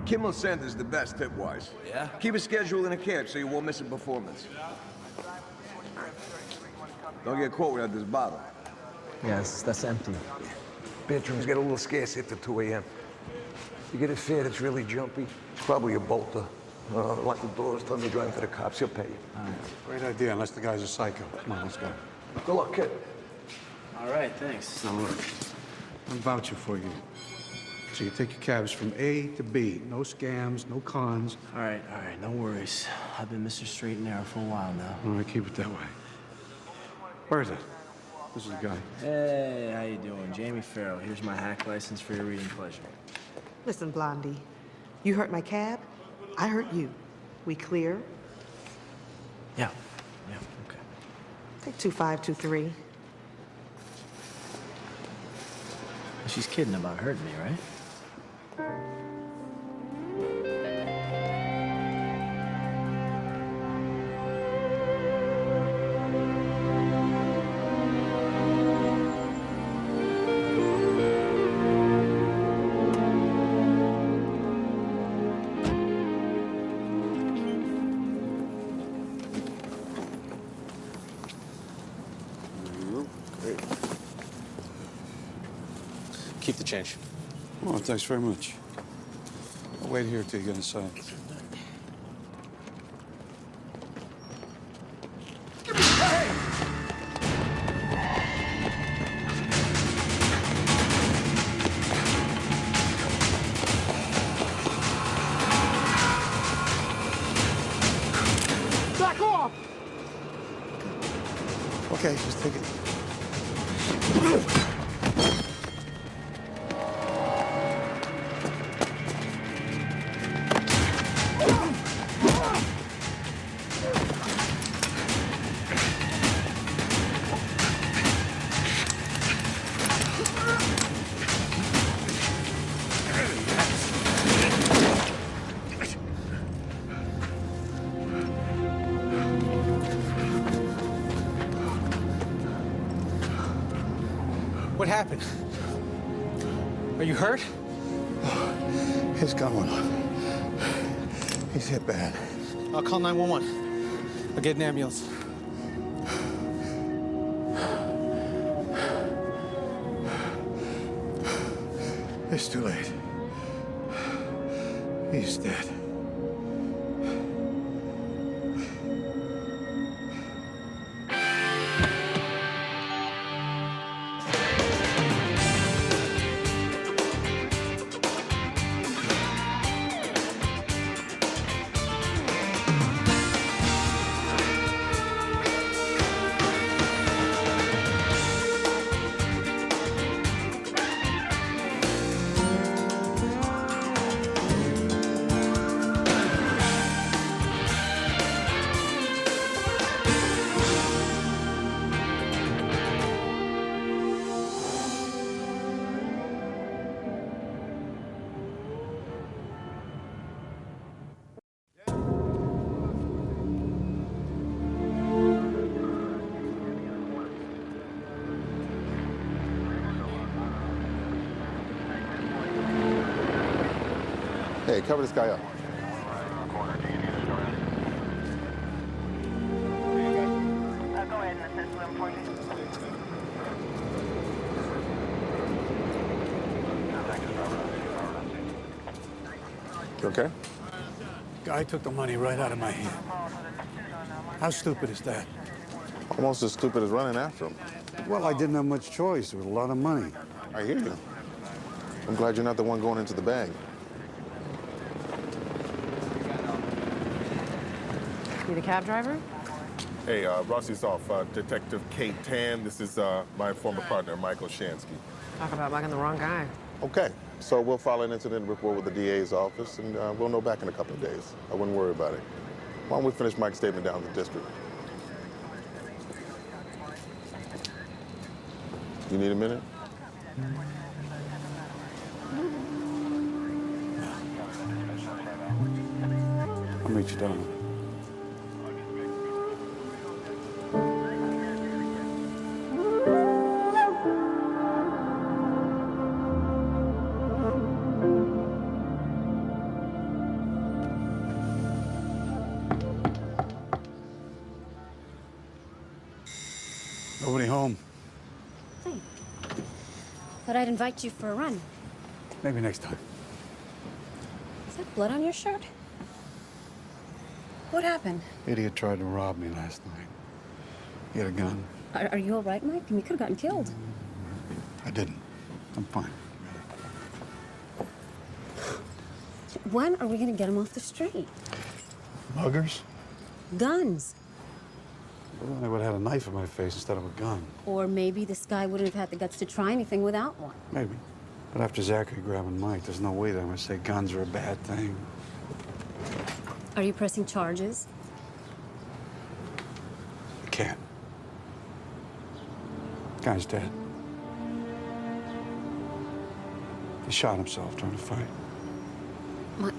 Kimmel Center's the best tip-wise. Yeah? Keep a schedule in a cab so you won't miss a performance. Don't get caught without this bottle. Yes, that's empty. Bathrooms get a little scarce after 2 a.m. You get a fare that's really jumpy, it's probably a bolter. Lock the doors, tell him you're driving to the cops, he'll pay you. All right. Great idea, unless the guy's a psycho. Come on, let's go. Good luck, kid. All right, thanks. Now look, I'm vouching for you. So you take your cabs from A to B. No scams, no cons. All right, no worries. I've been Mr. Straight and Narrow for a while now. All right, keep it that way. Where is it? This is the guy. Hey, how you doing? Jamie Farrell. Here's my hack license for your reading pleasure. Listen, Blondie, you hurt my cab, I hurt you. We clear? Yeah, okay. Take 2523. She's kidding about hurting me, right? Keep the change. Oh, thanks very much. I'll wait here till you get inside. Back off! Okay, just take it. What happened? Are you hurt? His gun went off. He's hit bad. I'll call 911. I'll get an ambulance. It's too late. He's dead. Hey, cover this guy up. Go ahead and assist them for you. You okay? Guy took the money right out of my hand. How stupid is that? Almost as stupid as running after him. Well, I didn't have much choice. There was a lot of money. I hear you. I'm glad you're not the one going into the bag. Need a cab driver? Hey, Rossi's off. Detective Kate Tan. This is my former partner, Michael Shansky. Talk about bugging the wrong guy. Okay, so we'll file an incident report with the DA's office, and we'll know back in a couple of days. I wouldn't worry about it. Why don't we finish Mike's statement down in the district? You need a minute? I'll meet you down. Thought I'd invite you for a run. Maybe next time. Is that blood on your shirt? What happened? Idiot tried to rob me last night. He had a gun. Are you all right, Mike? You could have gotten killed. I didn't. I'm fine. When are we gonna get him off the street? Muggers? Guns. Well, then I would have had a knife in my face instead of a gun. Or maybe this guy wouldn't have had the guts to try anything without one. Maybe. But after Zachary grabbing Mike, there's no way that I'm gonna say guns are a bad thing. Are you pressing charges? I can't. Guy's dead. He shot himself trying to fight. Mike,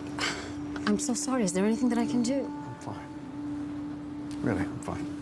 I'm so sorry. Is there anything that I can do? I'm fine. Really, I'm fine.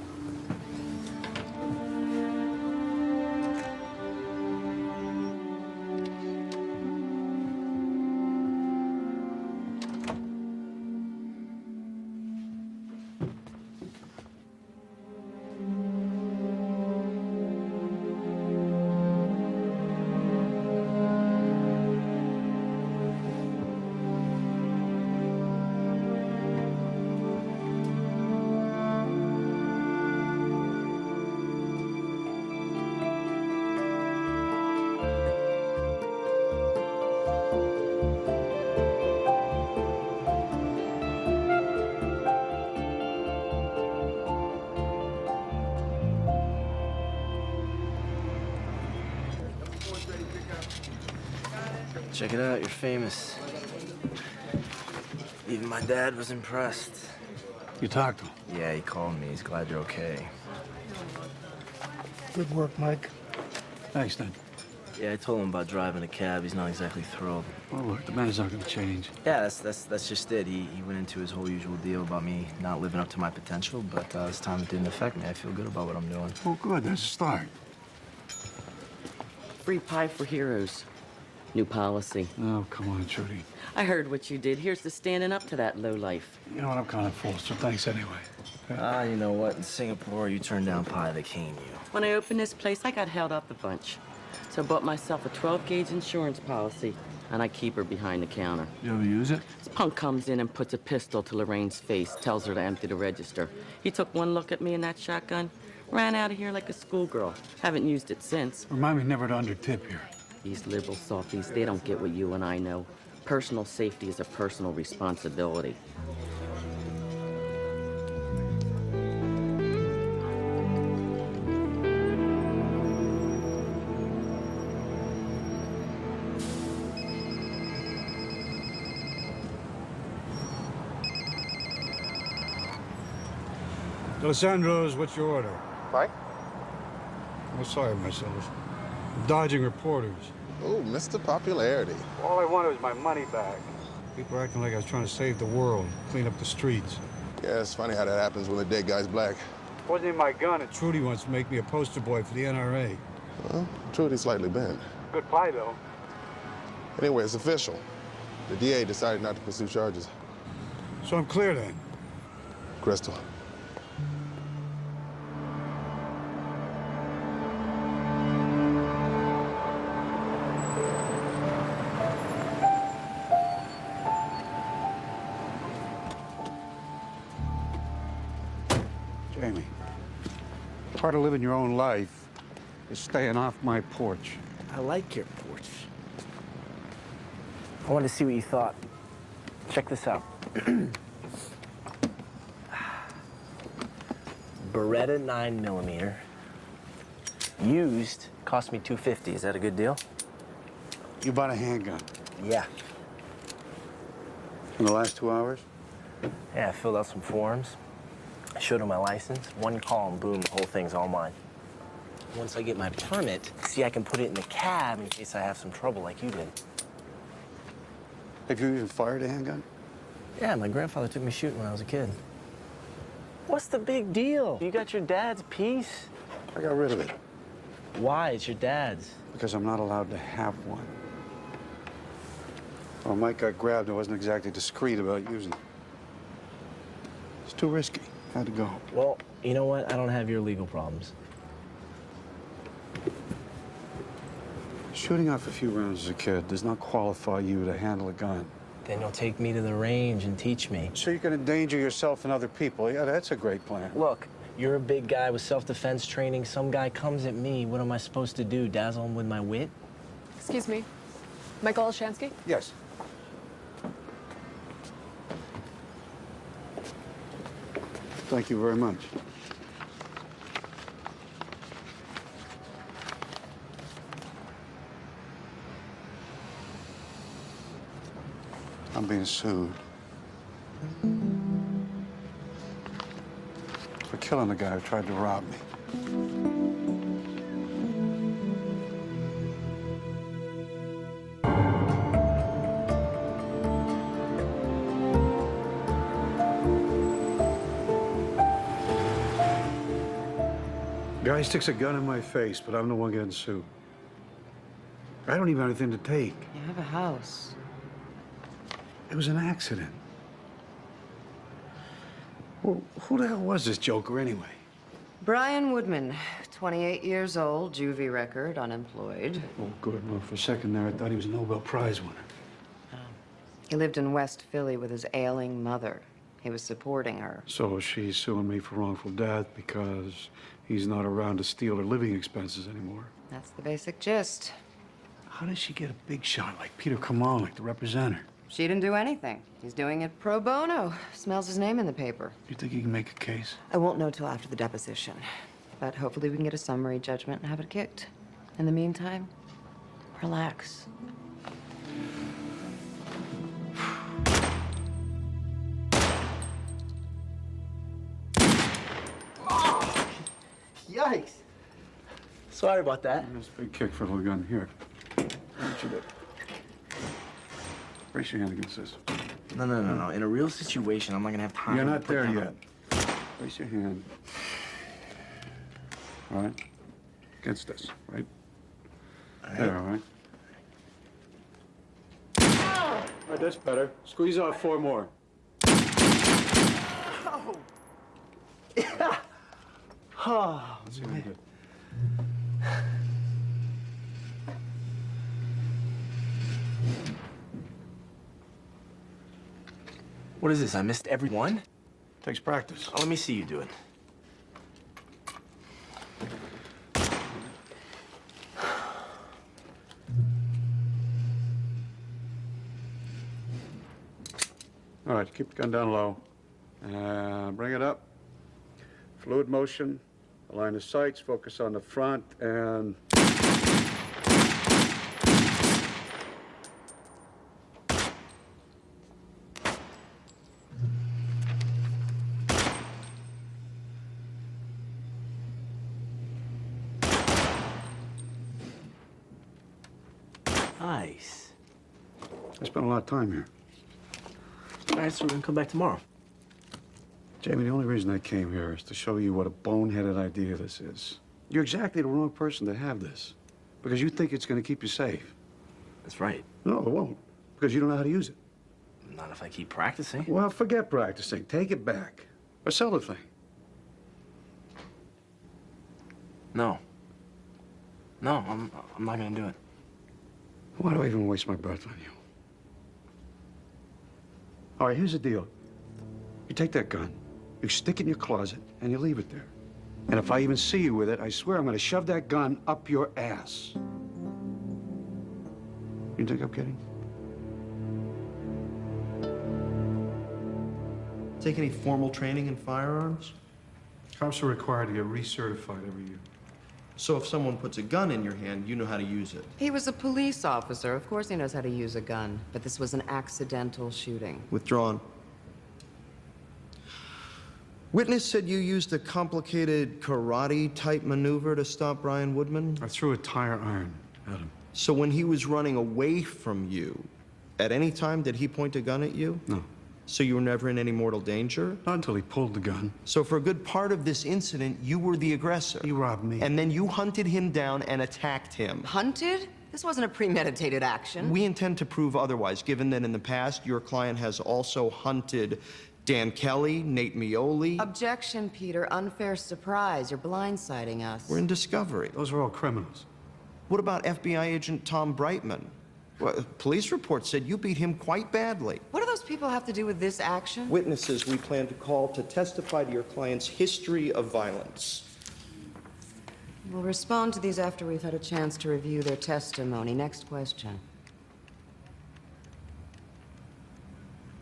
Check it out, you're famous. Even my dad was impressed. You talked to him? Yeah, he called me. He's glad you're okay. Good work, Mike. Thanks, Ned. Yeah, I told him about driving a cab. He's not exactly thrilled. Well, look, the man's not gonna change. Yeah, that's just it. He went into his whole usual deal about me not living up to my potential, but this time it didn't affect me. I feel good about what I'm doing. Oh, good. That's a start. Free pie for heroes. New policy. Oh, come on, Trudy. I heard what you did. Here's to standing up to that lowlife. You know what? I'm kind of full, so thanks anyway. You know what? In Singapore, you turn down pie, they cane you. When I opened this place, I got held up a bunch. So I bought myself a 12-gauge insurance policy, and I keep her behind the counter. You ever use it? This punk comes in and puts a pistol to Lorraine's face, tells her to empty the register. He took one look at me in that shotgun, ran out of here like a schoolgirl. Haven't used it since. Remind me never to undertip here. These liberal softies, they don't get what you and I know. Personal safety is a personal responsibility. Alessandro's, what's your order? Mike? Oh, sorry, myself. I'm dodging reporters. Oh, Mr. Popularity. All I wanted was my money back. People are acting like I was trying to save the world, clean up the streets. Yeah, it's funny how that happens when the dead guy's black. Wasn't even my gun, and Trudy wants to make me a poster boy for the NRA. Well, Trudy's slightly bent. Good pie, though. Anyway, it's official. The DA decided not to pursue charges. So I'm clear then. Crystal. Jamie, part of living your own life is staying off my porch. I like your porch. I wanted to see what you thought. Check this out. Beretta 9mm. Used, cost me $250. Is that a good deal? You bought a handgun Yeah. in the last 2 hours? Yeah, I filled out some forms. I showed him my license. One call and boom, the whole thing's all mine. Once I get my permit, see, I can put it in the cab in case I have some trouble like you did. Have you even fired a handgun? Yeah, my grandfather took me shooting when I was a kid. What's the big deal? You got your dad's piece. I got rid of it. Why? It's your dad's. Because I'm not allowed to have one. Well, Mike got grabbed. I wasn't exactly discreet about using it. It's too risky. Had to go. Well, you know what? I don't have your legal problems. Shooting off a few rounds as a kid does not qualify you to handle a gun. Then you'll take me to the range and teach me. So you can endanger yourself and other people. Yeah, that's a great plan. Look, you're a big guy with self-defense training. Some guy comes at me. What am I supposed to do? Dazzle him with my wit? Excuse me. Michael Olshansky? Yes. Thank you very much. I'm being sued for killing the guy who tried to rob me. Guy sticks a gun in my face, but I'm the one getting sued. I don't even have anything to take. You have a house. It was an accident. Well, who the hell was this joker anyway? Brian Woodman, 28 years old, juvie record, unemployed. Oh, good. Well, for a second there, I thought he was a Nobel Prize winner. He lived in West Philly with his ailing mother. He was supporting her. So she's suing me for wrongful death because he's not around to steal her living expenses anymore. That's the basic gist. How does she get a big shot like Peter Kamalik to represent her? She didn't do anything. He's doing it pro bono. Smells his name in the paper. You think he can make a case? I won't know till after the deposition. But hopefully we can get a summary judgment and have it kicked. In the meantime, relax. Yikes. Sorry about that. That's a big kick for the gun. Here. What you do? Raise your hand against this. No. In a real situation, I'm not gonna have time. You're to not put there down yet. Raise your hand. All right? Against this, right? All right. There, all right? All right, that's better. Squeeze off 4 more. Oh, That's really good. what is this? I missed every one? Takes practice. Oh, let me see you do it. All right, keep the gun down low. Bring it up. Fluid motion. Align the sights. Focus on the front and... Nice. I spent a lot of time here. All right, so we're gonna come back tomorrow. Jamie, the only reason I came here is to show you what a boneheaded idea this is. You're exactly the wrong person to have this, because you think it's going to keep you safe. That's right. No, it won't, because you don't know how to use it. Not if I keep practicing. Well, forget practicing. Take it back. Or sell the thing. No. No, I'm not gonna do it. Why do I even waste my breath on you? All right, here's the deal. You take that gun, you stick it in your closet, and you leave it there. And if I even see you with it, I swear I'm going to shove that gun up your ass. You think I'm kidding? Take any formal training in firearms? Cops are required to get recertified every year. So if someone puts a gun in your hand, you know how to use it. He was a police officer. Of course he knows how to use a gun. But this was an accidental shooting. Withdrawn. Witness said you used a complicated karate-type maneuver to stop Brian Woodman? I threw a tire iron at him. So when he was running away from you, at any time did he point a gun at you? No. So you were never in any mortal danger? Not until he pulled the gun. So for a good part of this incident, you were the aggressor. He robbed me. And then you hunted him down and attacked him. Hunted? This wasn't a premeditated action. We intend to prove otherwise, given that in the past, your client has also hunted Dan Kelly, Nate Mioli. Objection, Peter. Unfair surprise. You're blindsiding us. We're in discovery. Those are all criminals. What about FBI agent Tom Brightman? Well, police report said you beat him quite badly. What do those people have to do with this action? Witnesses we plan to call to testify to your client's history of violence. We'll respond to these after we've had a chance to review their testimony. Next question.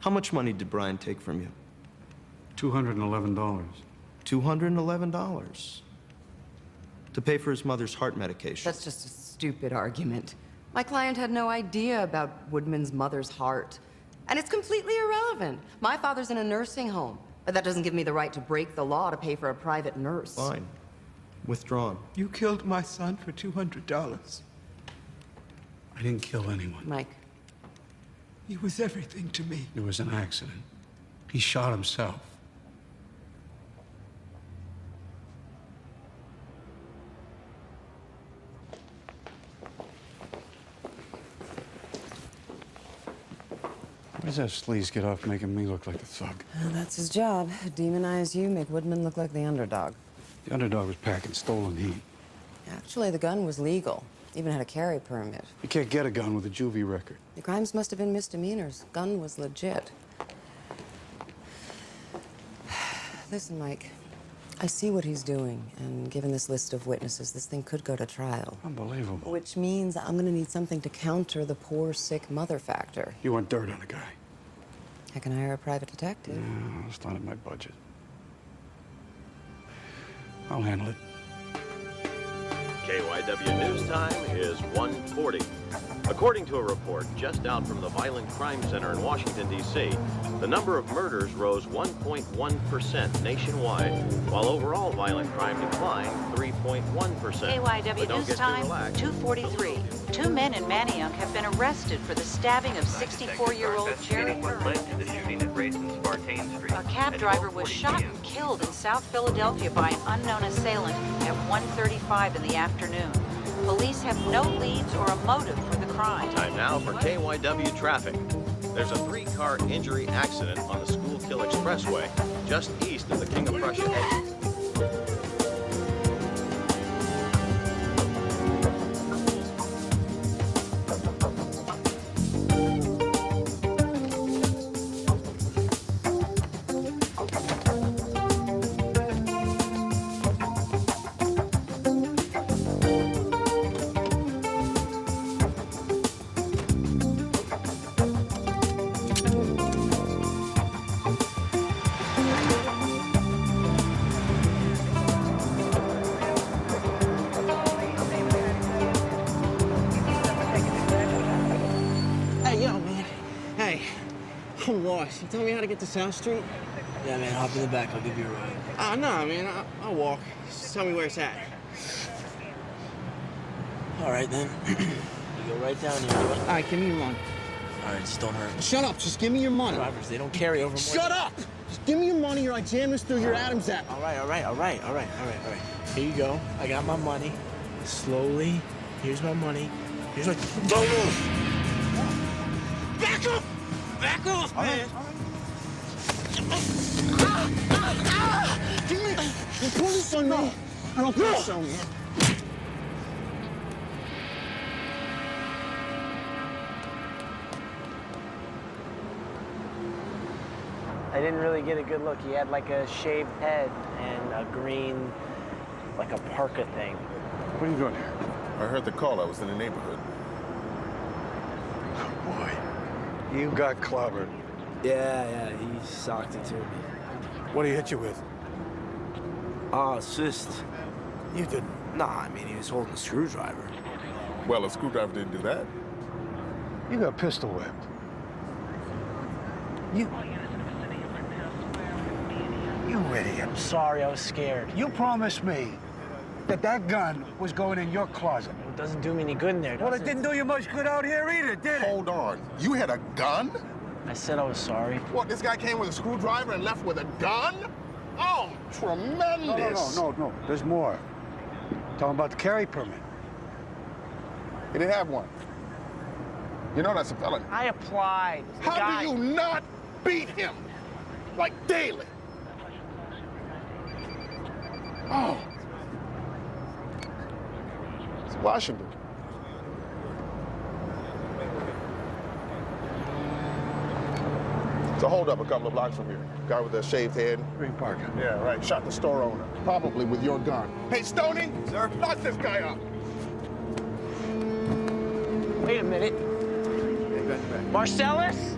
How much money did Brian take from you? $211. $211. To pay for his mother's heart medication. That's just a stupid argument. My client had no idea about Woodman's mother's heart. And it's completely irrelevant. My father's in a nursing home. But that doesn't give me the right to break the law to pay for a private nurse. Fine. Withdrawn. You killed my son for $200. I didn't kill anyone. Mike. He was everything to me. It was an accident. He shot himself. Where's that sleaze get off making me look like a thug? Well, that's his job. Demonize you, make Woodman look like the underdog. The underdog was packing stolen heat. Actually, the gun was legal. Even had a carry permit. You can't get a gun with a juvie record. The crimes must have been misdemeanors. Gun was legit. Listen, Mike. I see what he's doing, and given this list of witnesses, this thing could go to trial. Unbelievable. Which means I'm gonna need something to counter the poor, sick mother factor. You want dirt on a guy? I can hire a private detective. Yeah, it's not in my budget. I'll handle it. KYW News Time is 1:40. According to a report just out from the Violent Crime Center in Washington, D.C., the number of murders rose 1.1% nationwide, while overall violent crime declined 3.1%. KYW News Time, 2:43. Two men in Manayunk have been arrested for the stabbing of 64-year-old Jerry Curran. A cab driver was shot and killed in South Philadelphia by an unknown assailant at 1:35 in the afternoon. Police have no leads or a motive for the crime. Time now for KYW traffic. There's a 3-car injury accident on the Schuylkill Expressway, just east of the King of Prussia exit. I'm lost. You tell me how to get to South Street? Yeah, man, hop in the back. I'll give you a ride. No, man. I'll walk. Just tell me where it's at. All right, then. You go right down here. All right, give me your money. All right, just don't hurt me. Shut up. Just give me your money. Drivers, they don't carry over more. Shut up! Just give me your money or I jam this through your Adam's apple. All right. Here you go. I got my money. Slowly. Here's my money. Here's my... Don't move! Back up! Back off, man! Give me... You pull this on me. I don't think so, man. I didn't really get a good look. He had like a shaved head and a green, like a parka thing. What are you doing here? I heard the call. I was in the neighborhood. Oh, boy. You got clobbered. Yeah, he socked it to me. What did he hit you with? Assist. You did. Nah, I mean, he was holding a screwdriver. Well, a screwdriver didn't do that. You got pistol whipped. You idiot. I'm sorry, I was scared. You promised me that that gun was going in your closet. It doesn't do me any good in there, does Well, it didn't do you much good out here either, did it? Hold on. You had a gun? I said I was sorry. What, this guy came with a screwdriver and left with a gun? Oh, tremendous. No. There's more. Talking about the carry permit. He didn't have one. You know that's a felony. I applied. How do you not beat him? Like daily? Oh. It's Washington. So hold up a couple of blocks from here. Guy with the shaved head. Green Park. Yeah, right. Shot the store owner. Probably with your gun. Hey, Stoney! Sir? Lock this guy up. Wait a minute. Marcellus?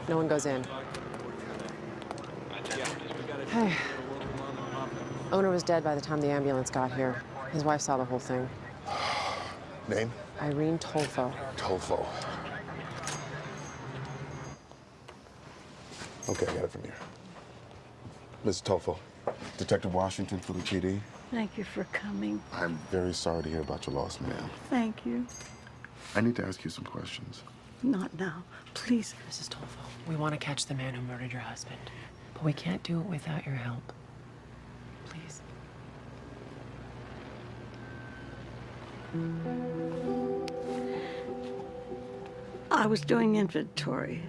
No one goes in. Hey. Owner was dead by the time the ambulance got here. His wife saw the whole thing. Name? Irene Tolfo. Tolfo. Okay, I got it from here. Mrs. Tolfo, Detective Washington for the PD. Thank you for coming. I'm very sorry to hear about your loss, ma'am. Thank you. I need to ask you some questions. Not now. Please. Mrs. Tolfo, we want to catch the man who murdered your husband, but we can't do it without your help. Please. I was doing inventory.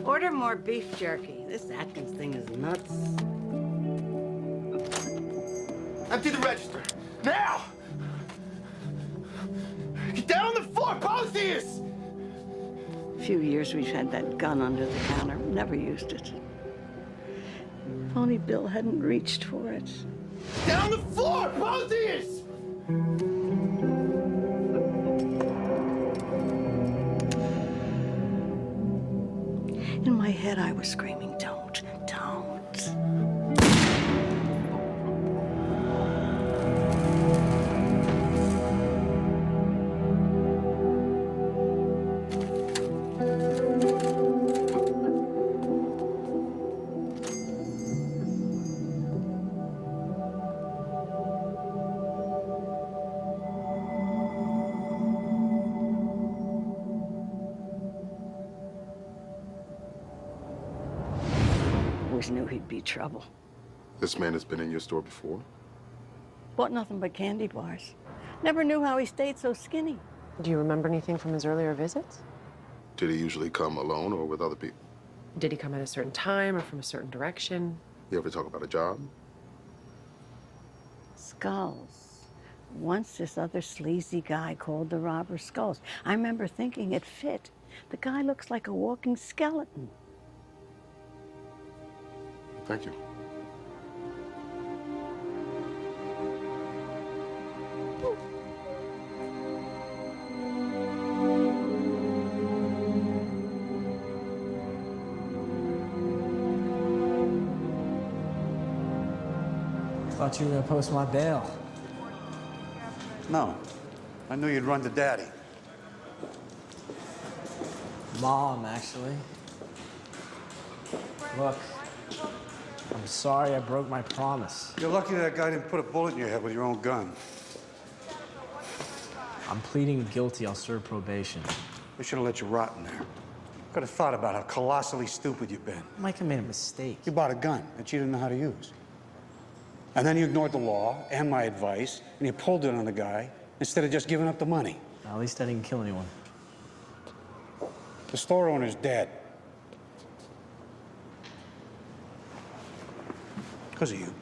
Order more beef jerky. This Atkins thing is nuts. Empty the register. Now! Get down on the floor, both ears! A few years we've had that gun under the counter. Never used it. If only Bill hadn't reached for it. Down on the floor, both ears! In my head, I was screaming, don't, don't. Always knew he'd be trouble. This man has been in your store before? Bought nothing but candy bars. Never knew how he stayed so skinny. Do you remember anything from his earlier visits? Did he usually come alone or with other people? Did he come at a certain time or from a certain direction? You ever talk about a job? Skulls. Once this other sleazy guy called the robber Skulls. I remember thinking it fit. The guy looks like a walking skeleton. Thank you. Thought you were gonna post my bail. No. I knew you'd run to Daddy. Mom, actually. Look, I'm sorry I broke my promise. You're lucky that guy didn't put a bullet in your head with your own gun. I'm pleading guilty. I'll serve probation. We should have let you rot in there. Could have thought about how colossally stupid you've been. Mike, I made a mistake. You bought a gun that you didn't know how to use. And then you ignored the law and my advice, and you pulled it on the guy instead of just giving up the money. At least I didn't kill anyone. The store owner's dead. Because of you.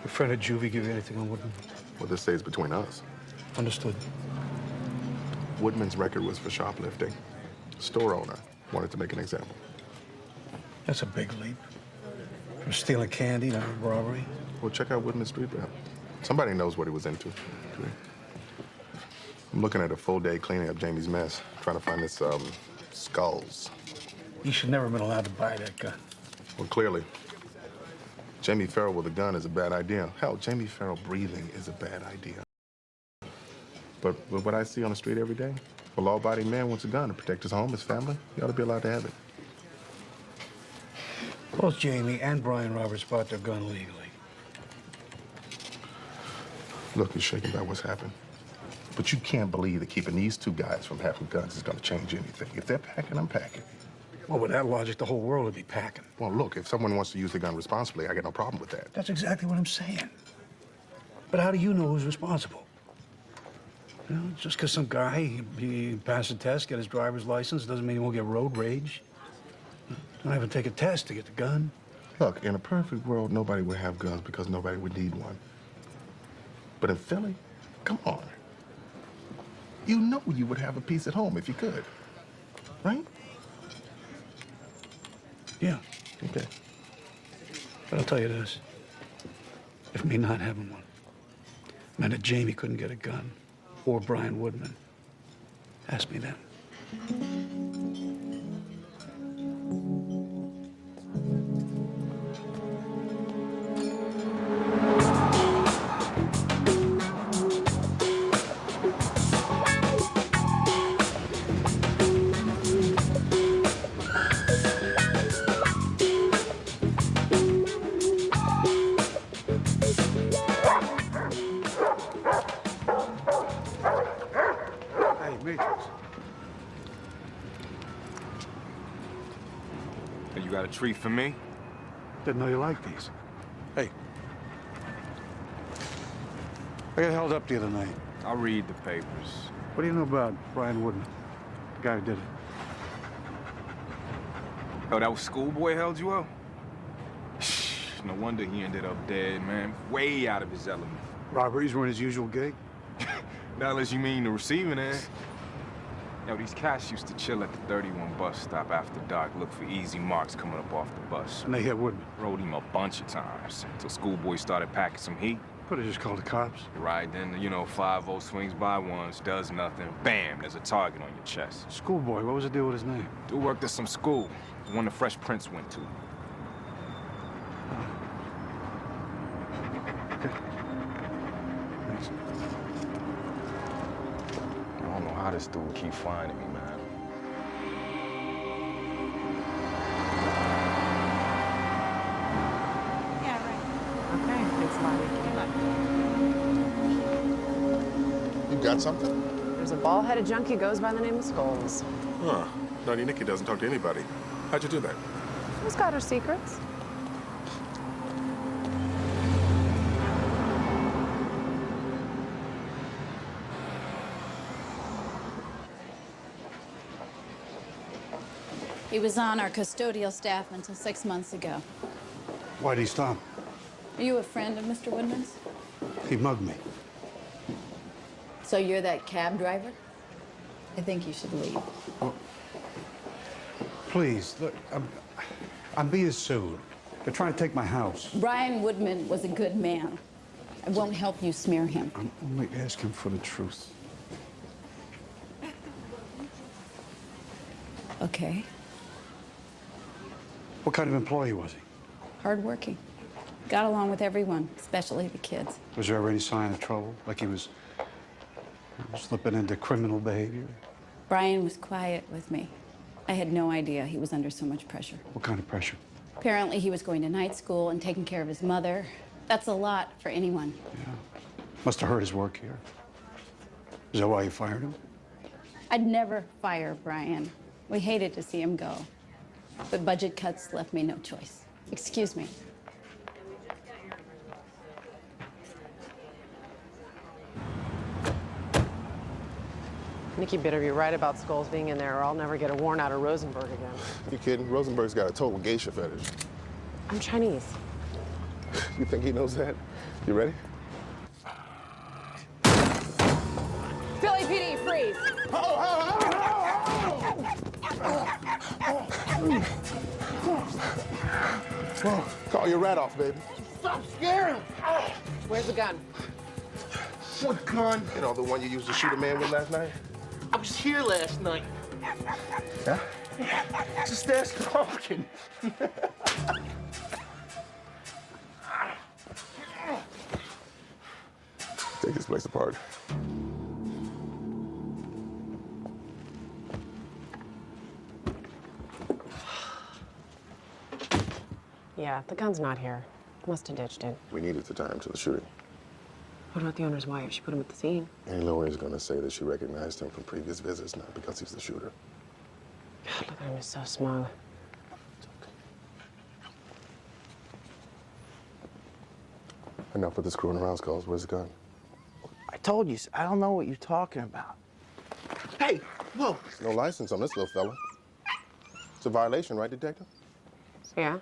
Your friend at Juvie give you anything on Woodman? Well, this stays between us. Understood. Woodman's record was for shoplifting. Store owner wanted to make an example. That's a big leap. From stealing candy to robbery. Well, check out Woodman's street rap. Somebody knows what he was into. I'm looking at a full day cleaning up Jamie's mess, trying to find this, Skulls. You should never have been allowed to buy that gun. Well, clearly, Jamie Farrell with a gun is a bad idea. Hell, Jamie Farrell breathing is a bad idea. But with what I see on the street every day, a law-abiding man wants a gun to protect his home, his family. He ought to be allowed to have it. Both Jamie and Brian Roberts bought their gun legally. Look, you're shaken by what's happened. But you can't believe that keeping these two guys from having guns is going to change anything. If they're packing, I'm packing. Well, with that logic, the whole world would be packing. Well, look, if someone wants to use the gun responsibly, I got no problem with that. That's exactly what I'm saying. But how do you know who's responsible? You know, just because some guy, he passed a test, get his driver's license, doesn't mean he won't get road rage. Don't even take a test to get the gun. Look, in a perfect world, nobody would have guns because nobody would need one. But in Philly, come on. You know you would have a piece at home if you could, right? Yeah. Okay. But I'll tell you this. If me not having one meant that Jamie couldn't get a gun, or Brian Woodman, ask me then. Hey, Matrix. You got a treat for me? Didn't know you liked these. Hey. I got held up the other night. I'll read the papers. What do you know about Brian Woodman, the guy who did it? Oh, that was schoolboy held you up? No wonder he ended up dead, man. Way out of his element. Robberies weren't his usual gig? Not unless you mean the receiving end. Yo, these cats used to chill at the 31 bus stop after dark, look for easy marks coming up off the bus. And they hit Woodman? Rode him a bunch of times, until schoolboy started packing some heat. Could have just called the cops. Right, then, you know, 5-0 swings by once, does nothing. Bam, there's a target on your chest. Schoolboy, what was the deal with his name? Dude worked at some school, the one the Fresh Prince went to. Thanks. I don't know how this dude keep finding me, man. Yeah, right. Okay, thanks, Bobby. You got something? There's a bald-headed junkie goes by the name of Skulls. Huh. Naughty Nikki doesn't talk to anybody. How'd you do that? She's got her secrets. He was on our custodial staff until 6 months ago. Why'd he stop? Are you a friend of Mr. Woodman's? He mugged me. So you're that cab driver? I think you should leave. Well, please, look, I'm being sued. They're trying to take my house. Brian Woodman was a good man. I won't help you smear him. I'm only asking for the truth. Okay. What kind of employee was he? Hardworking. Got along with everyone, especially the kids. Was there ever any sign of trouble? Like he was slipping into criminal behavior? Brian was quiet with me. I had no idea he was under so much pressure. What kind of pressure? Apparently he was going to night school and taking care of his mother. That's a lot for anyone. Yeah. Must have hurt his work here. Is that why you fired him? I'd never fire Brian. We hated to see him go. But budget cuts left me no choice. Excuse me. Nikki better be right about Skulls being in there, or I'll never get a warrant out of Rosenberg again. You kidding? Rosenberg's got a total geisha fetish. I'm Chinese. You think he knows that? You ready? Philly PD, freeze! Whoa. Call your rat off, baby. Stop scaring him! Where's the gun? What gun? You know, the one you used to shoot a man with last night? I was here last night. Yeah? Just ask Pumpkin. Take this place apart. Yeah, the gun's not here. Must have ditched it. We needed the time to the shooting. What about the owner's wife? She put him at the scene. Any lawyer's gonna say that she recognized him from previous visits, not because he's the shooter. God, look at him, he's so smug. Enough with the screwing around, Skulls. Where's the gun? I told you, I don't know what you're talking about. Hey, whoa! No license on this little fella. It's a violation, right, Detective? Yeah?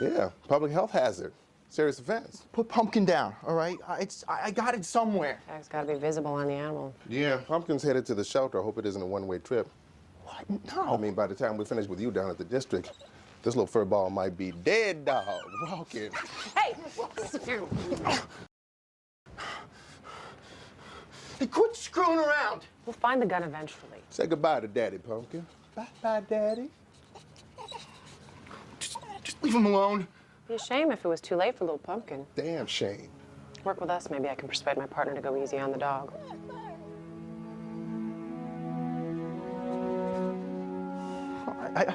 Yeah, public health hazard. Serious offense. Put Pumpkin down, all right? I got it somewhere. Tag's gotta be visible on the animal. Yeah. Pumpkin's headed to the shelter. I hope it isn't a one-way trip. What? No. I mean, by the time we finish with you down at the district, this little fur ball might be dead dog walking. Hey! Hey, quit screwing around. We'll find the gun eventually. Say goodbye to Daddy, Pumpkin. Bye-bye, Daddy. Just leave him alone. Be a shame if it was too late for little Pumpkin. Damn shame. Work with us, maybe I can persuade my partner to go easy on the dog. I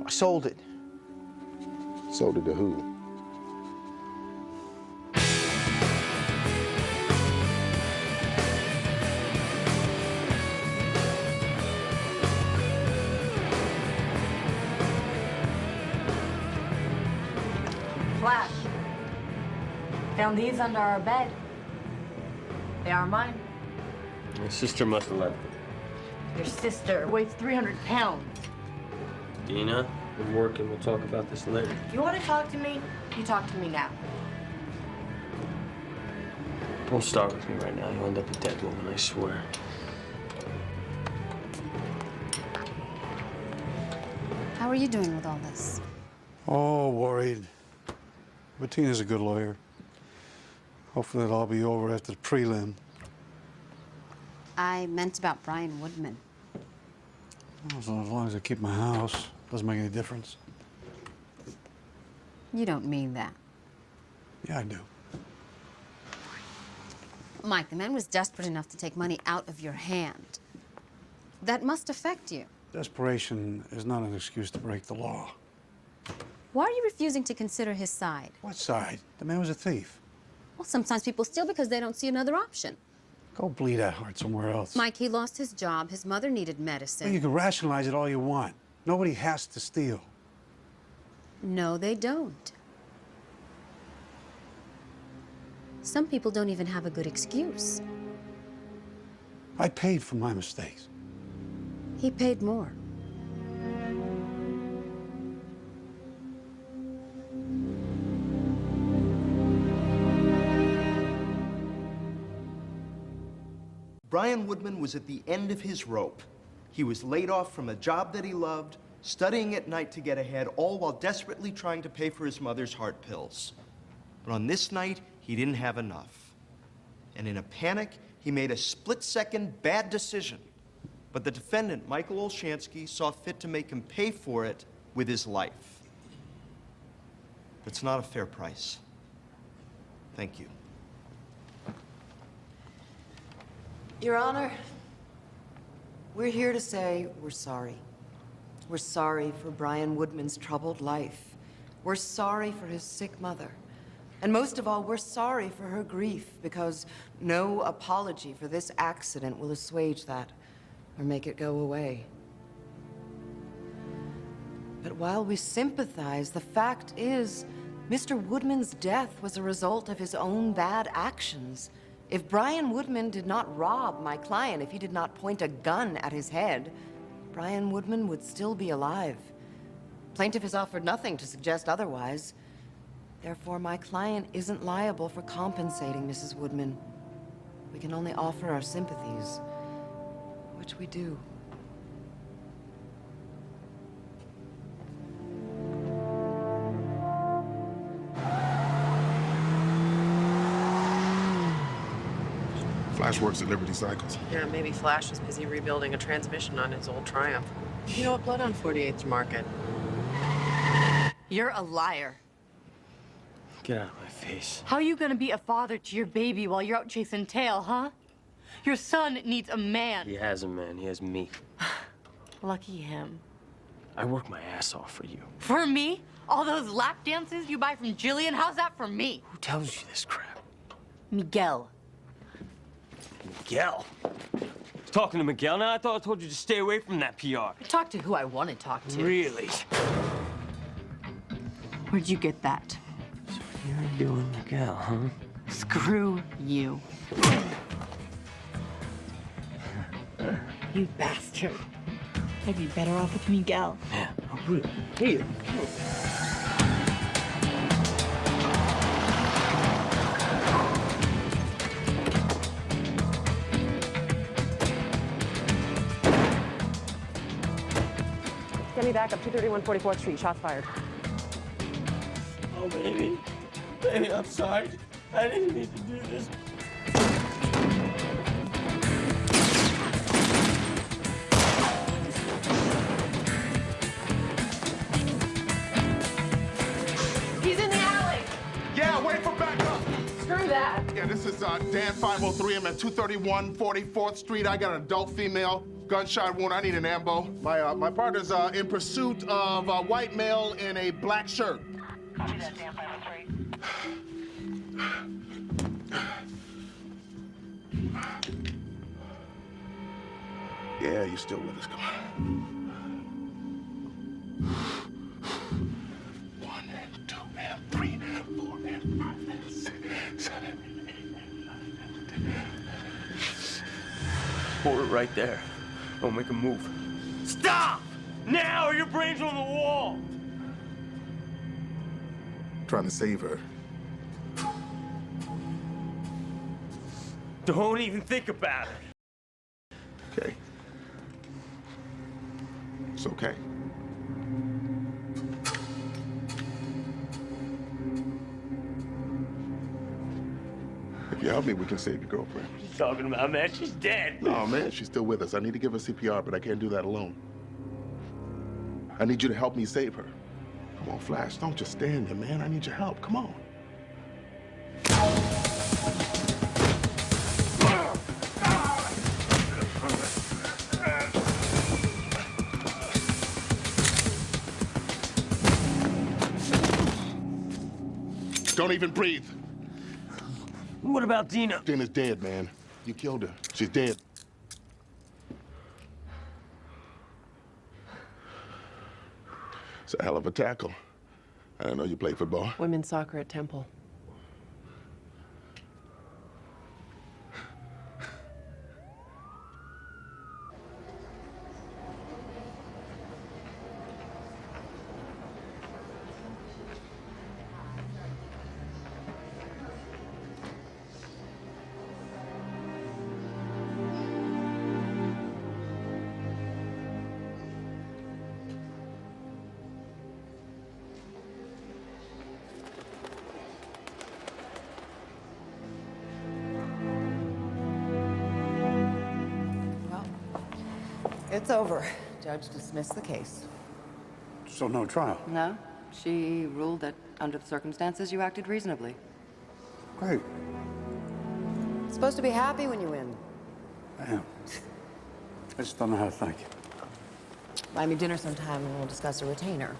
sold it. Sold it to who? Flash. Found these under our bed. They are mine. My sister must have left them. Your sister weighs 300 pounds. Dina, I'm working. We'll talk about this later. You want to talk to me? You talk to me now. Don't start with me right now. You'll end up a dead woman, I swear. How are you doing with all this? Oh, worried. But Tina's a good lawyer. Hopefully it'll all be over after the prelim. I meant about Brian Woodman. Well, so as long as I keep my house, doesn't make any difference. You don't mean that. Yeah, I do. Mike, the man was desperate enough to take money out of your hand. That must affect you. Desperation is not an excuse to break the law. Why are you refusing to consider his side? What side? The man was a thief. Well, sometimes people steal because they don't see another option. Go bleed that heart somewhere else. Mike, he lost his job. His mother needed medicine. Well, you can rationalize it all you want. Nobody has to steal. No, they don't. Some people don't even have a good excuse. I paid for my mistakes. He paid more. Brian Woodman was at the end of his rope. He was laid off from a job that he loved, studying at night to get ahead, all while desperately trying to pay for his mother's heart pills. But on this night, he didn't have enough. And in a panic, he made a split-second bad decision. But the defendant, Michael Olshansky, saw fit to make him pay for it with his life. That's not a fair price. Thank you. Your Honor, we're here to say we're sorry. We're sorry for Brian Woodman's troubled life. We're sorry for his sick mother. And most of all, we're sorry for her grief, because no apology for this accident will assuage that or make it go away. But while we sympathize, the fact is, Mr. Woodman's death was a result of his own bad actions. If Brian Woodman did not rob my client, if he did not point a gun at his head, Brian Woodman would still be alive. Plaintiff has offered nothing to suggest otherwise. Therefore, my client isn't liable for compensating Mrs. Woodman. We can only offer our sympathies, which we do. Flash works at Liberty Cycles. Yeah, maybe Flash was busy rebuilding a transmission on his old Triumph. You know what? Blood on 48th Market. You're a liar. Get out of my face. How are you gonna be a father to your baby while you're out chasing tail, huh? Your son needs a man. He has a man. He has me. Lucky him. I work my ass off for you. For me? All those lap dances you buy from Jillian, how's that for me? Who tells you this crap? Miguel. Miguel? Talking to Miguel now? I thought I told you to stay away from that PR. Talk to who I want to talk to. Really? Where'd you get that? You're doing Miguel, huh? Screw you. You bastard. I'd be better off with Miguel. Yeah. Here. Get me back up, 231 44th Street. Shots fired. Oh, baby. Baby, I'm sorry. I didn't mean to do this. He's in the alley. Yeah, wait for backup. Screw that. Yeah, this is Dan 503. I'm at 231 44th Street. I got an adult female. Gunshot wound. I need an ambo. My partner's in pursuit of a white male in a black shirt. Copy that, Dan 503. Yeah, you're still with us. Come on. 1 and 2 and 3 and 4 and 5 and 6, 7, 8, 9, 10. Hold it right there. Don't make a move. Stop! Now or your brains on the wall! Trying to save her. Don't even think about it. Okay. It's okay. If you help me, we can save your girlfriend. What are you talking about, man? She's dead. No, man, she's still with us. I need to give her CPR, but I can't do that alone. I need you to help me save her. Come on, Flash, don't just stand there, man. I need your help. Come on. Don't even breathe. What about Dina? Dina's dead, man. You killed her. She's dead. It's a hell of a tackle. I didn't know you played football. Women's soccer at Temple. It's over. Judge dismissed the case. So no trial? No. She ruled that under the circumstances, you acted reasonably. Great. Supposed to be happy when you win. I am. I just don't know how to thank you. Buy me dinner sometime and we'll discuss a retainer.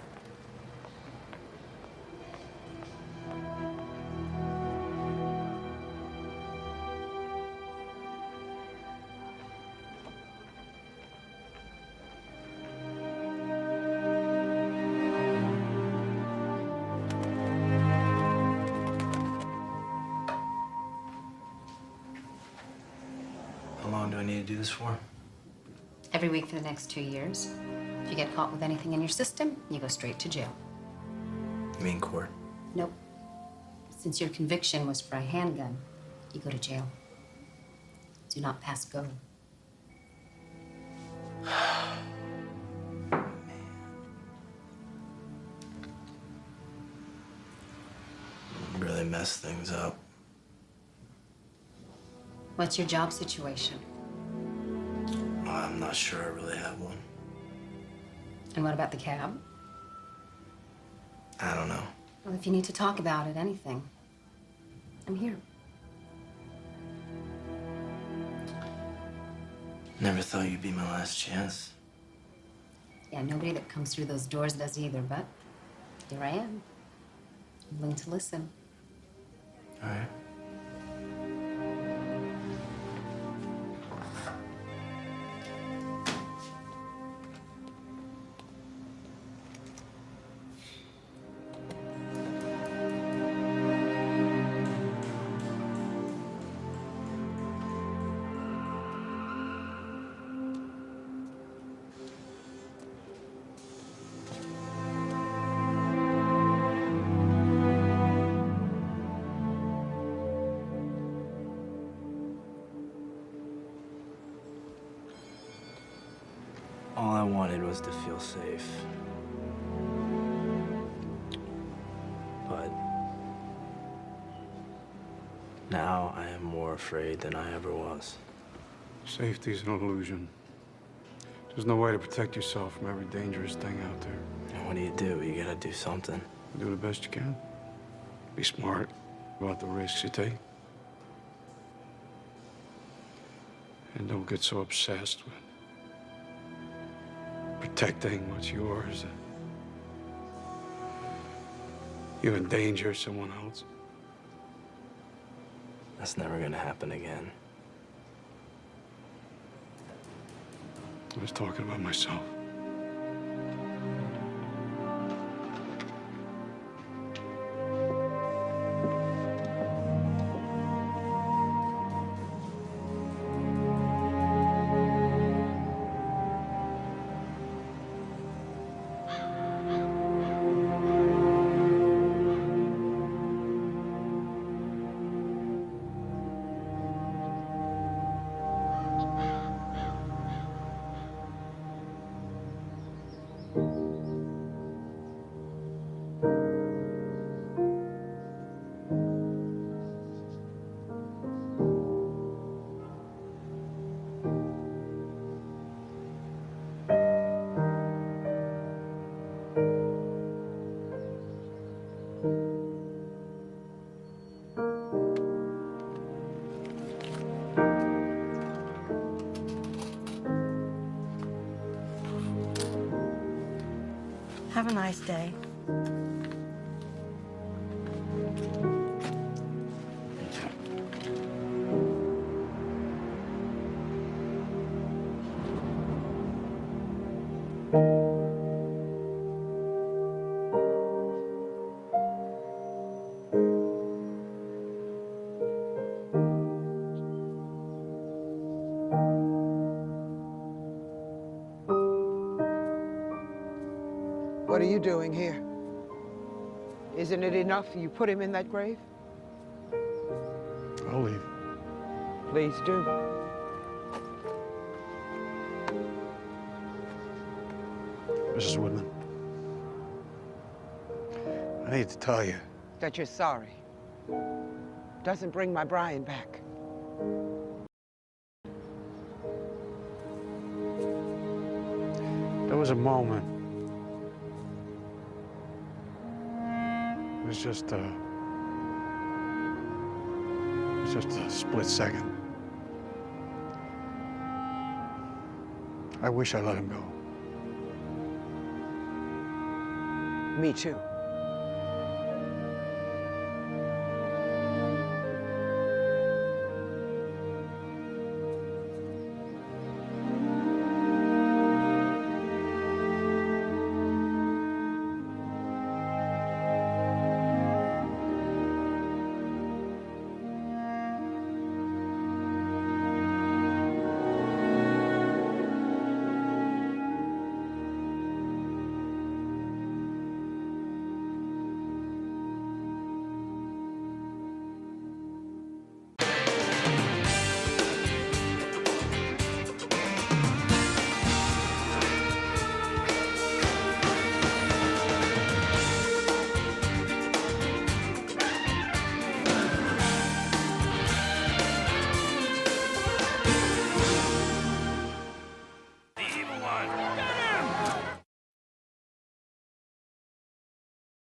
How long do I need to do this for? Every week for the next 2 years. If you get caught with anything in your system, you go straight to jail. You mean court? Nope. Since your conviction was for a handgun, you go to jail. Do not pass go. Really messed things up. What's your job situation? I'm not sure I really have one. And what about the cab? I don't know. Well, if you need to talk about it, anything, I'm here. Never thought you'd be my last chance. Yeah, nobody that comes through those doors does either, but here I am. I'm willing to listen. All right. All I wanted was to feel safe. But now I am more afraid than I ever was. Safety's an illusion. There's no way to protect yourself from every dangerous thing out there. And what do? You gotta do something. Do the best you can. Be smart about the risks you take. And don't get so obsessed with protecting what's yours. You endanger someone else. That's never gonna happen again. I was talking about myself. Have a nice day. What are you doing here? Isn't it enough you put him in that grave? I'll leave. Please do. Mrs. Woodman, I need to tell you. That you're sorry. Doesn't bring my Brian back. There was a moment. It was just a split second. I wish I let him go. Me too.